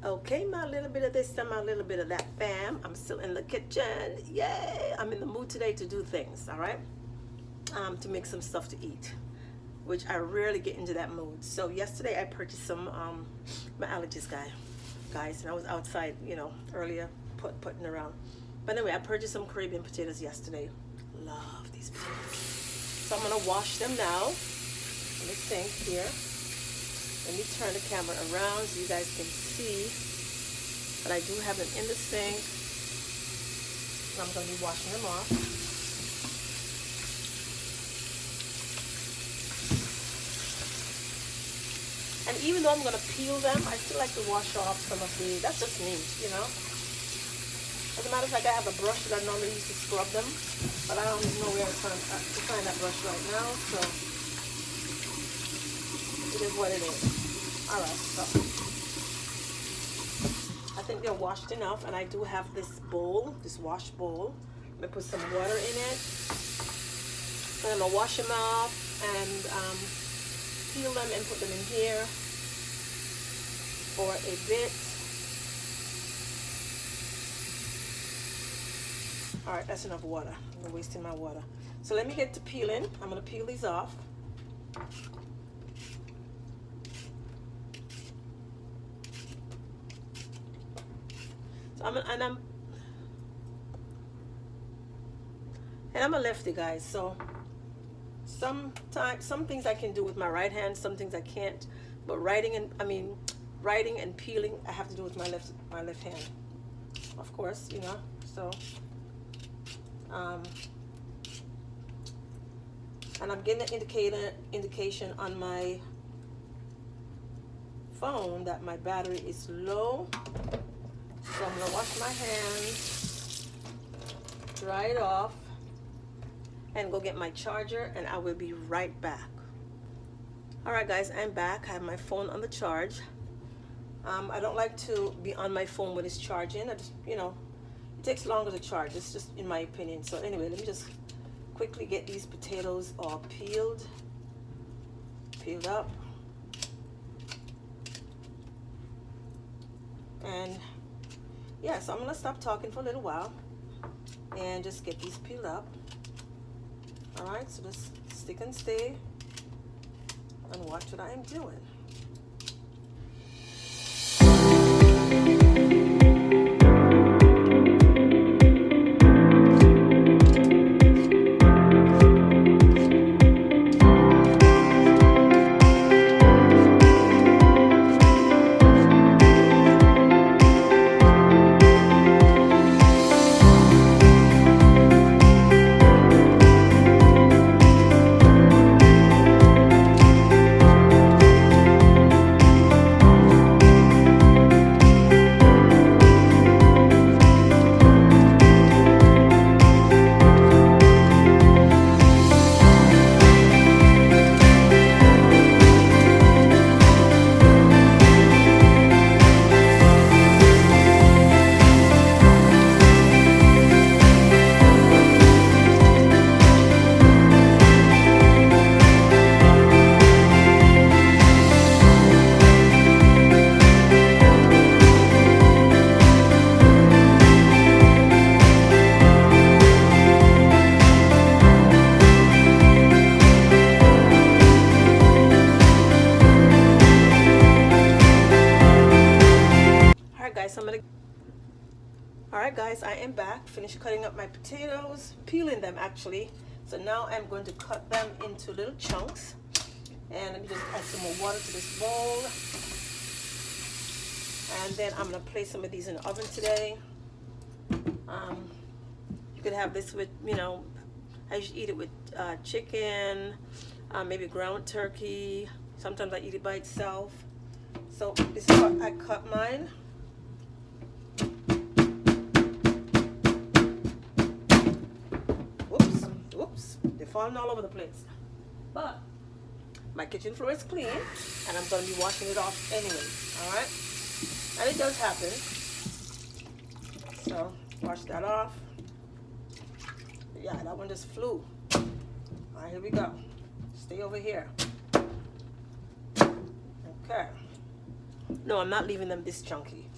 Okay, my little bit of this and my little bit of that, fam. I'm still in the kitchen. Yay! I'm in the mood today to do things, all right? To make some stuff to eat, which I rarely get into that mood. So yesterday I purchased some my allergies guys, and I was outside, earlier putting around. But anyway, I purchased some Caribbean potatoes yesterday. Love these potatoes. So I'm gonna wash them now in the sink here. Let me turn the camera around so you guys can see. But I do have them in the sink. I'm going to be washing them off. And even though I'm going to peel them, I still like to wash off some of that's just me, As a matter of fact, I have a brush that I normally use to scrub them. But I don't know where to find that brush right now. So it is what it is. All right, so I think they're washed enough, and I do have this bowl, this wash bowl. I'm gonna put some water in it. So I'm gonna wash them off and peel them and put them in here for a bit. All right, that's enough water. I'm wasting my water. So let me get to peeling. I'm gonna peel these off. So I'm a lefty, guys. So some things I can do with my right hand, some things I can't. But writing and peeling, I have to do with my left hand, of course, So, and I'm getting an indication on my phone that my battery is low. So I'm gonna wash my hands, dry it off, and go get my charger, and I will be right back. All right, guys, I'm back. I have my phone on the charge. I don't like to be on my phone when it's charging. I just, it takes longer to charge. It's just in my opinion. So anyway, let me just quickly get these potatoes all peeled up, and yeah, so I'm gonna stop talking for a little while and just get these peeled up. All right, so just stick and stay and watch what I am doing. All right, guys, I am back. Finished cutting up my potatoes, peeling them actually. So now I'm going to cut them into little chunks. And let me just add some more water to this bowl. And then I'm gonna place some of these in the oven today. You could have this with, I usually eat it with chicken, maybe ground turkey. Sometimes I eat it by itself. So this is what I cut mine. Whoops, they're falling all over the place. But my kitchen floor is clean, and I'm going to be washing it off anyway, all right? And it does happen. So wash that off. Yeah, that one just flew. All right, here we go. Stay over here. Okay. No, I'm not leaving them this chunky.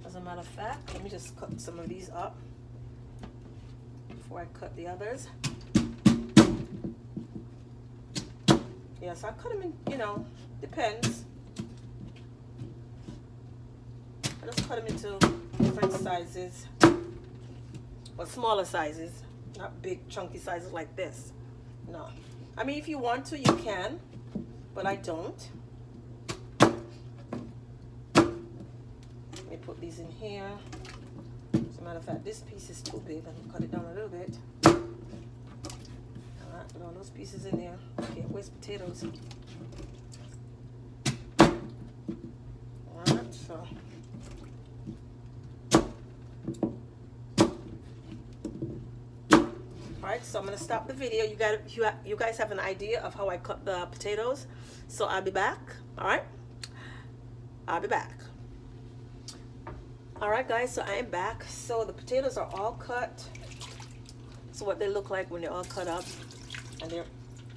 As a matter of fact, let me just cut some of these up before I cut the others. Yes, I cut them in, you know, depends. I just cut them into different sizes, or smaller sizes, not big chunky sizes like this. No, I mean if you want to, you can, but I don't. Let me put these in here. As a matter of fact, this piece is too big. I'm gonna cut it down a little bit. All right, put all those pieces in there. Can't waste potatoes. All right, so. Alright, so I'm going to stop the video. You guys have an idea of how I cut the potatoes. So I'll be back. Alright? I'll be back. Alright guys, so I am back. So the potatoes are all cut. So what they look like when they're all cut up. And they're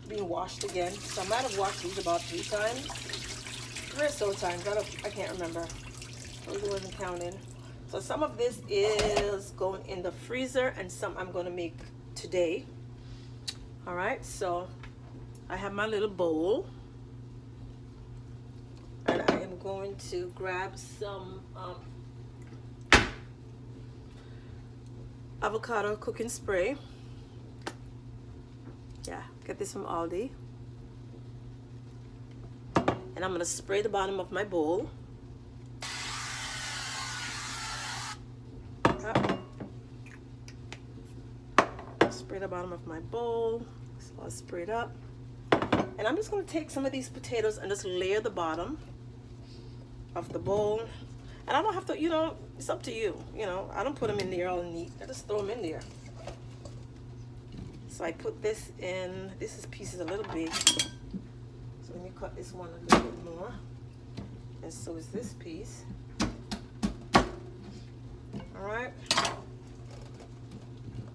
being washed again. So I might have washed these about 3 times. 3 or so times. I can't remember. I really wasn't counting. So some of this is going in the freezer and some I'm going to make today. All right, so I have my little bowl and I am going to grab some avocado cooking spray. Yeah, get this from Aldi. And I'm going to spray the bottom of my bowl. Spray the bottom of my bowl. So I'll spray it up. And I'm just going to take some of these potatoes and just layer the bottom of the bowl. And I don't have to, you know, it's up to you. You know, I don't put them in there all neat. I just throw them in there. So I put this in. This piece is a little big. So let me cut this one a little bit more. And so is this piece. All right.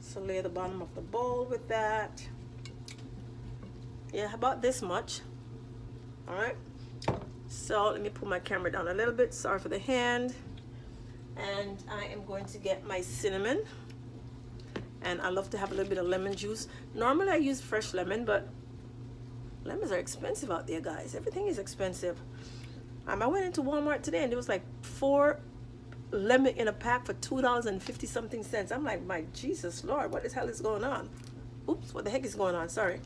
So layer the bottom of the bowl with that. Yeah, about this much. All right. So let me put my camera down a little bit. Sorry for the hand. And I am going to get my cinnamon. And I love to have a little bit of lemon juice. Normally I use fresh lemon, but lemons are expensive out there, guys. Everything is expensive. I went into Walmart today and there was like 4 lemon in a pack for $2.50 something cents. I'm like, my Jesus Lord, what the hell is going on? Oops, what the heck is going on? Sorry.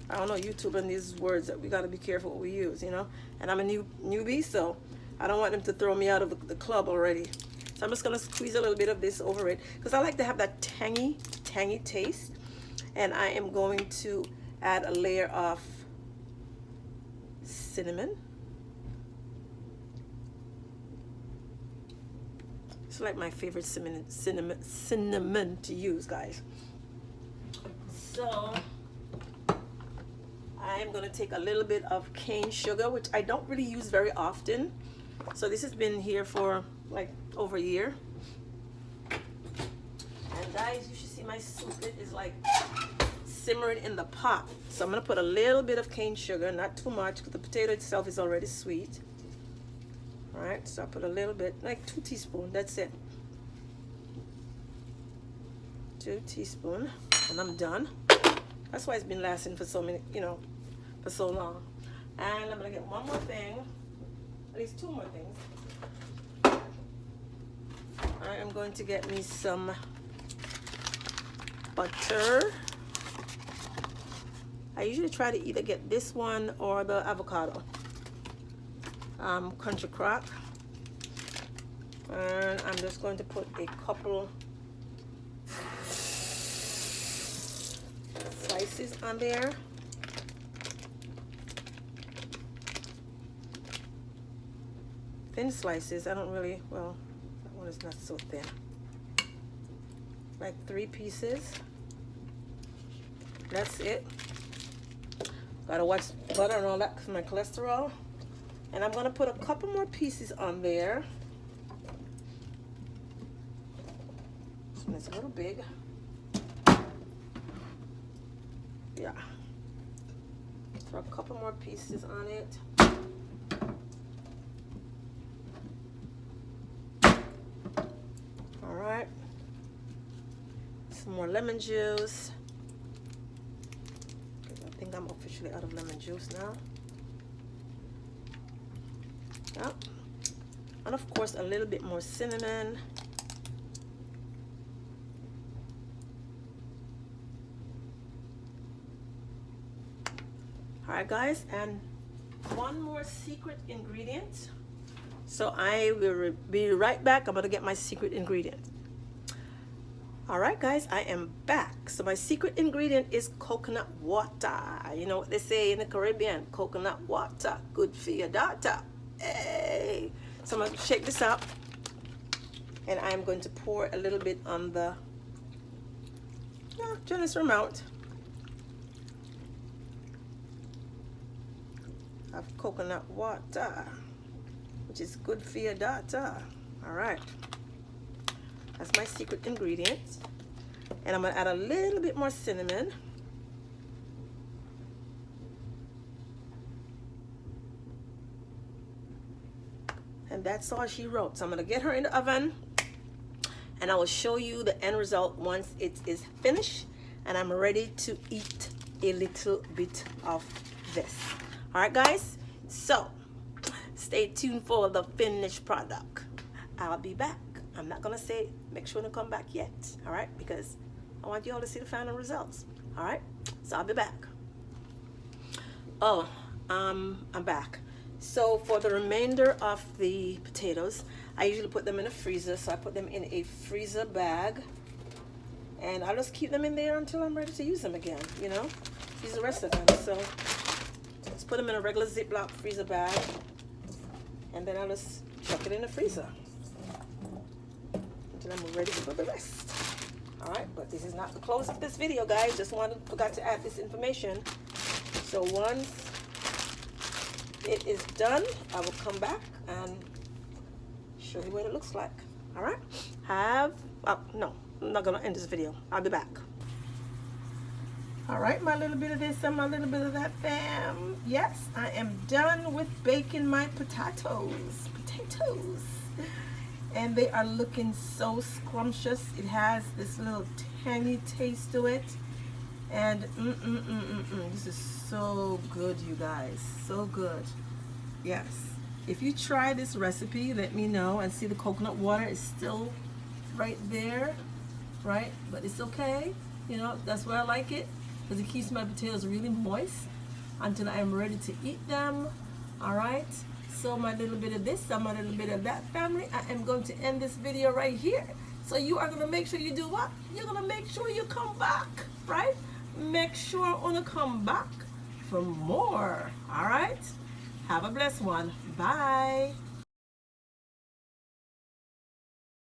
I don't know, YouTube and these words that we got to be careful what we use, you know. And I'm a newbie, so I don't want them to throw me out of the club already. So I'm just going to squeeze a little bit of this over it because I like to have that tangy taste. And I am going to add a layer of cinnamon. It's like my favorite cinnamon to use, guys. So I'm going to take a little bit of cane sugar, which I don't really use very often. So this has been here for like over a year. And guys, you should see my soup. It is like simmering in the pot. So I'm going to put a little bit of cane sugar, not too much because the potato itself is already sweet. All right, so I put a little bit, like 2 teaspoons, that's it. 2 teaspoons, and I'm done. That's why it's been lasting for so many, you know, for so long. And I'm gonna get one more thing, at least 2 more things. I am going to get me some butter. I usually try to either get this one or the avocado. Country crock, and I'm just going to put a couple slices on there. Thin slices. I don't really, well, that one is not so thin. Like 3 pieces. That's it. Gotta watch butter and all that because of my cholesterol. And I'm going to put a couple more pieces on there. And it's a little big. Yeah. Throw a couple more pieces on it. All right. Some more lemon juice. I think I'm officially out of lemon juice now. Yeah. And of course, a little bit more cinnamon. All right, guys, and one more secret ingredient. So I will be right back. I'm gonna get my secret ingredient. All right, guys, I am back. So my secret ingredient is coconut water. You know what they say in the Caribbean, coconut water, good for your daughter. Hey. So I'm gonna shake this up, and I'm going to pour a little bit on the generous amount of coconut water, which is good for your daughter. All right, that's my secret ingredient. And I'm gonna add a little bit more cinnamon. And that's all she wrote. So I'm gonna get her in the oven, and I will show you the end result once it is finished and I'm ready to eat a little bit of this. All right, guys, so stay tuned for the finished product. I'll be back. I'm not gonna say make sure to come back yet, all right, because I want you all to see the final results. All right, so I'll be back. Oh, I'm back. So for the remainder of the potatoes, I usually put them in a freezer. So I put them in a freezer bag, and I'll just keep them in there until I'm ready to use them again, you know, use the rest of them. So just put them in a regular Ziploc freezer bag, and then I'll just chuck it in the freezer until I'm ready for the rest. All right, but this is not the close of this video, guys. Just forgot to add this information. So once it is done, I will come back and show you what it looks like. All right, no, I'm not gonna end this video. I'll be back. All right, my little bit of this and my little bit of that, fam. Yes, I am done with baking my potatoes. And they are looking so scrumptious. It has this little tangy taste to it. And this is so good, you guys, so good. Yes, if you try this recipe, let me know. And see, the coconut water is still right there, right? But it's okay, you know, that's why I like it, because it keeps my potatoes really moist until I am ready to eat them. All right, so my little bit of this and my little bit of that, family, I am going to end this video right here. So you are going to make sure you do what? You're going to make sure you come back, right? Make sure I want to come back for more. All right, have a blessed one. Bye.